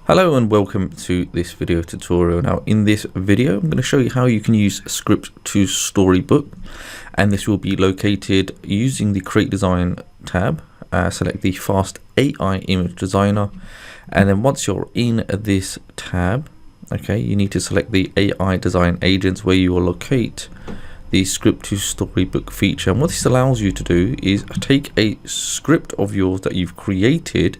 Hello and welcome to this video tutorial. Now in this video I'm going to show you how you can use script to storybook, and this will be located using the create design tab. Select the fast AI image designer, and then once you're in this tab, okay, you need to select the AI design agents where you will locate the script to storybook feature. And what this allows you to do is take a script of yours that you've created,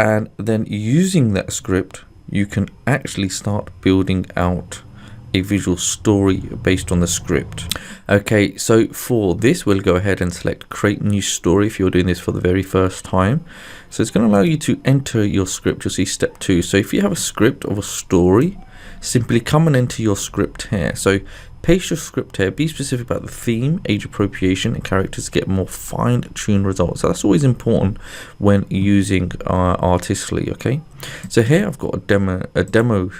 and then using that script you can actually start building out a visual story based on the script. Okay, so for this we'll go ahead and select create new story if you're doing this for the very first time. So it's going to allow you to enter your script. You'll see step 2. So if you have a script of a story, simply come and enter your script here. So paste your script here, be specific about the theme, age appropriation and characters to get more fine-tuned results. So that's always important when using Artistly. Okay, so here I've got a demo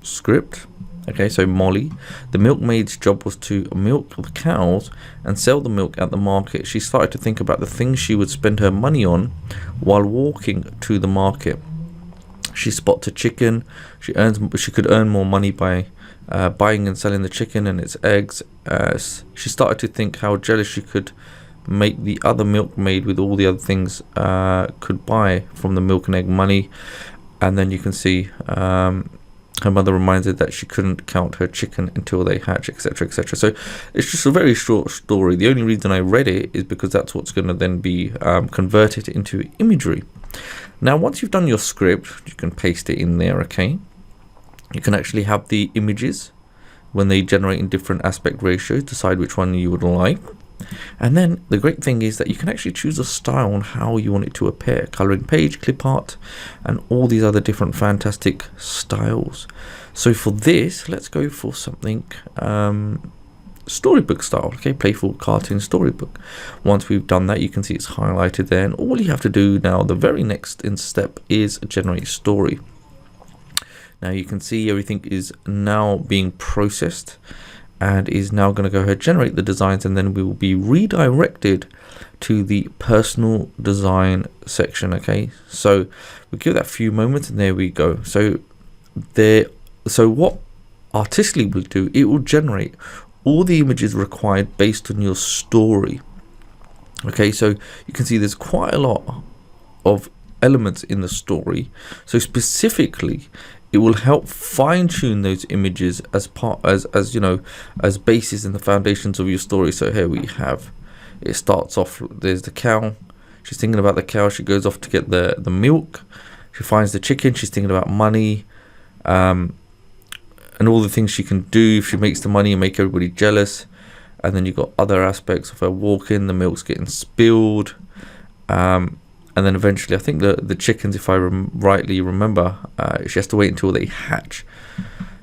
script. Okay, so Molly, the milkmaid's job was to milk the cows and sell the milk at the market. She started to think about the things she would spend her money on while walking to the market. She spots a chicken. She could earn more money by buying and selling the chicken and its eggs. She started to think how jealous she could make the other milkmaid with all the other things could buy from the milk and egg money. And then you can see her mother reminds her that she couldn't count her chicken until they hatch, etc, etc. So it's just a very short story. The only reason I read it is because that's what's going to then be converted into imagery. Now once you've done your script, you can paste it in there. Okay, you can actually have the images when they generate in different aspect ratios, decide which one you would like. And then the great thing is that you can actually choose a style on how you want it to appear, coloring page, clip art and all these other different fantastic styles. So for this, let's go for something storybook style. Okay, playful cartoon storybook. Once we've done that, you can see it's highlighted there, and all you have to do now, the very next step, is generate story. Now you can see everything is now being processed and is now going to go ahead generate the designs, and then we will be redirected to the personal design section. Okay, so we'll give that a few moments and there we go. So what Artistly will do, it will generate all the images required based on your story. Okay, so you can see there's quite a lot of elements in the story. So specifically it will help fine-tune those images as as basis in the foundations of your story. So here we have, it starts off, there's the cow, she's thinking about the cow, she goes off to get the milk, she finds the chicken, she's thinking about money, and all the things she can do if she makes the money and make everybody jealous. And then you've got other aspects of her walking, the milk's getting spilled, and then eventually, I think the chickens, if I rightly remember, she has to wait until they hatch.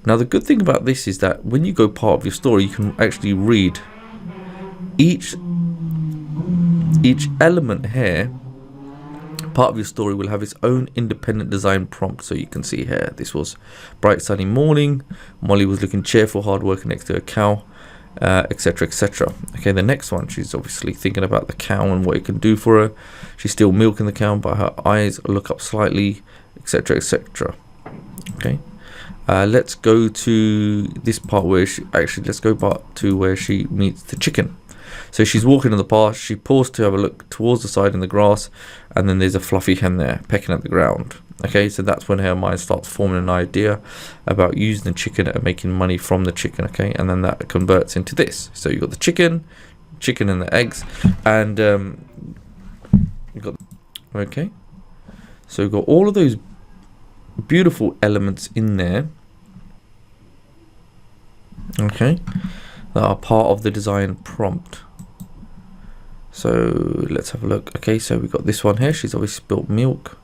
Now, the good thing about this is that when you go part of your story, you can actually read each element here. Part of your story will have its own independent design prompt. So you can see here, this was bright sunny morning. Molly was looking cheerful, hard working next to a cow, etc, etc. Okay, the next one, she's obviously thinking about the cow and what it can do for her. She's still milking the cow, but her eyes look up slightly, etc, etc. Okay, let's go to this part where let's go back to where she meets the chicken. So she's walking in the path, she paused to have a look towards the side in the grass, and then there's a fluffy hen there pecking at the ground. Okay, so that's when her mind starts forming an idea about using the chicken and making money from the chicken. Okay, and then that converts into this. So you've got the chicken and the eggs, and you've got, okay, so you've got all of those beautiful elements in there, okay, that are part of the design prompt. So let's have a look. Okay, so we've got this one here, she's obviously spilt milk,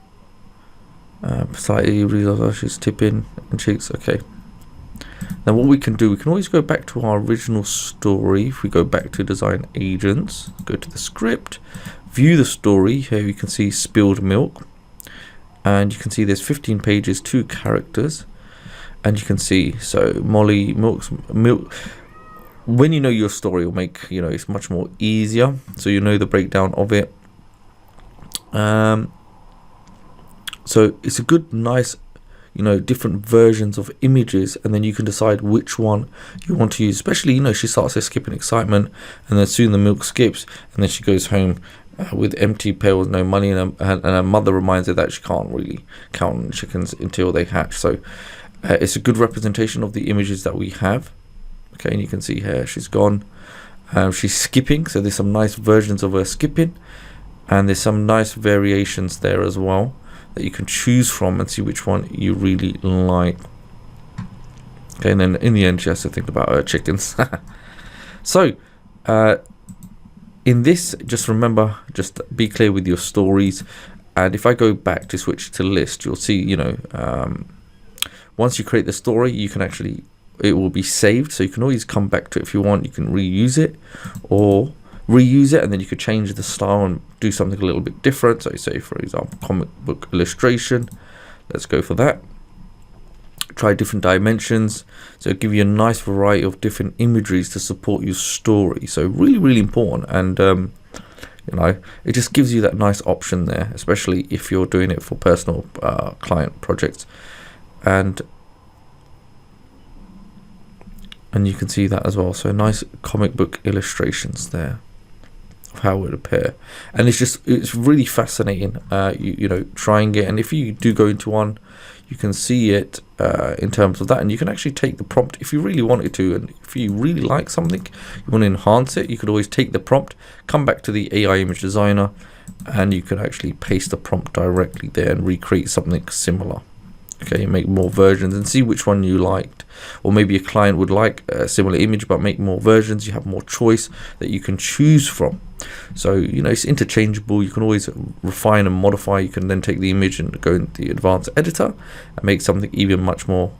slightly realize she's tipping and cheeks. Okay, now what we can do, we can always go back to our original story. If we go back to design agents, go to the script, view the story, here you can see spilled milk, and you can see there's 15 pages, 2 characters, and you can see, so Molly milks milk. When you know your story, will make, it's much more easier, so you know the breakdown of it. So it's a good, nice different versions of images, and then you can decide which one you want to use. Especially, she starts her skipping excitement, and then soon the milk skips, and then she goes home with empty pails, no money, and her mother reminds her that she can't really count on chickens until they hatch. So it's a good representation of the images that we have. Okay, and you can see here she's gone. She's skipping, so there's some nice versions of her skipping, and there's some nice variations there as well that you can choose from and see which one you really like. Okay, and then in the end she has to think about her chickens. So in this, just remember, just be clear with your stories. And if I go back to switch to list, you'll see, once you create the story, you can actually, it will be saved, so you can always come back to it if you want. You can reuse it or reuse it, and then you could change the style and do something a little bit different. So say, for example, comic book illustration. Let's go for that. Try different dimensions, so give you a nice variety of different imageries to support your story. So really important, and it just gives you that nice option there, especially if you're doing it for personal client projects. And you can see that as well. So nice comic book illustrations there of how it would appear, and it's really fascinating, trying it. And if you do go into one, you can see it in terms of that, and you can actually take the prompt if you really wanted to. And if you really like something, you want to enhance it, you could always take the prompt, come back to the AI image designer, and you could actually paste the prompt directly there and recreate something similar. Okay, make more versions and see which one you liked. Or maybe a client would like a similar image but make more versions. You have more choice that you can choose from. So it's interchangeable. You can always refine and modify. You can then take the image and go into the advanced editor and make something even much more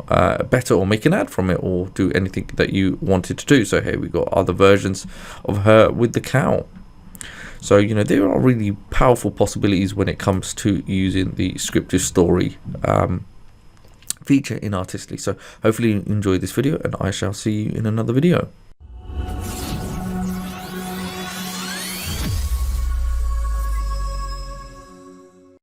better, or make an ad from it, or do anything that you wanted to do. So here we got other versions of her with the cow. So there are really powerful possibilities when it comes to using the scripted story feature in Artistly. So hopefully you enjoyed this video, and I shall see you in another video.